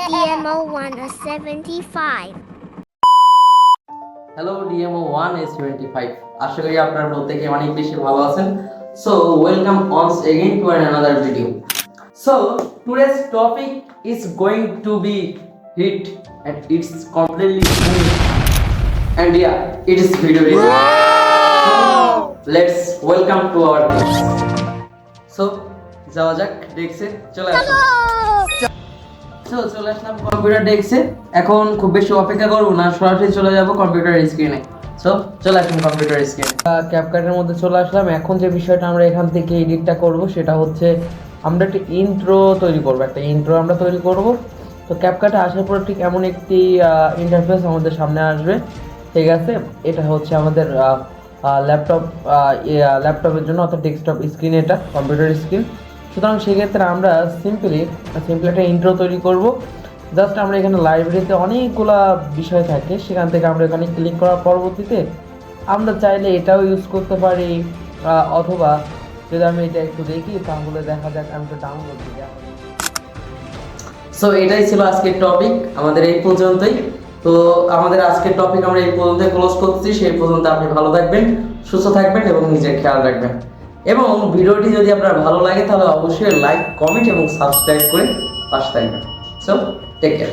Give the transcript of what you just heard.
DMO1 75. Hello DMO1 S25, আশা করি আপনারা প্রত্যেকে অনেক বেশি ভালো আছেন। So welcome once again to another video. So today's topic is going to be hit and it's completely new. And yeah, it is video ready. So let's welcome to our guest. So যাওয়া যাক ডেস্কে, চলে আসুন। চলে আসলাম computer ডেস্কে। এখন খুব বেশি অপেক্ষা করব না, সরাসরি চলে যাব কম্পিউটার স্ক্রিনে। চলে আসুন কম্পিউটার স্ক্রিনে। ক্যাপকাটের মধ্যে চলে আসলাম। এখন যে বিষয়টা আমরা এখান থেকে এডিটটা করব সেটা হচ্ছে আমরা একটা ইন্ট্রো তৈরি করব। একটা ইন্ট্রো আমরা তৈরি করব। তো ক্যাপকাটে আসার পর ঠিক এমন একটি ইন্টারফেস আমাদের সামনে আসবে, ঠিক আছে? এটা হচ্ছে আমাদের ল্যাপটপের জন্য, অর্থাৎ ডেস্কটপ স্ক্রিন, এটা কম্পিউটার স্ক্রিন। সুতরাং সেক্ষেত্রে আমরা সিম্পলি একটা ইন্ট্রো তৈরি করব। জাস্ট আমরা এখানে লাইব্রেরিতে অনেকগুলা বিষয় থাকে, সেখান থেকে আমরা এখানে ক্লিক করার পরবর্তীতে আমরা চাইলে এটাও ইউজ করতে পারি, অথবা যদি আমি এটা একটু দেখি তাহলে দেখা যাক আমি তো ডাউনলোড দিই। সো এটাই ছিল আজকের টপিক, আমাদের এই পর্যন্তই। তো আমাদের আজকের টপিক আমরা এই পর্যন্ত ক্লোজ করতেছি। সেই পর্যন্ত আপনি ভালো থাকবেন, সুস্থ থাকবেন এবং নিজের খেয়াল রাখবেন। এবং ভিডিওটি যদি আপনার ভালো লাগে তাহলে অবশ্যই লাইক, কমেন্ট এবং সাবস্ক্রাইব করে পাশে থাকবেন। So take care.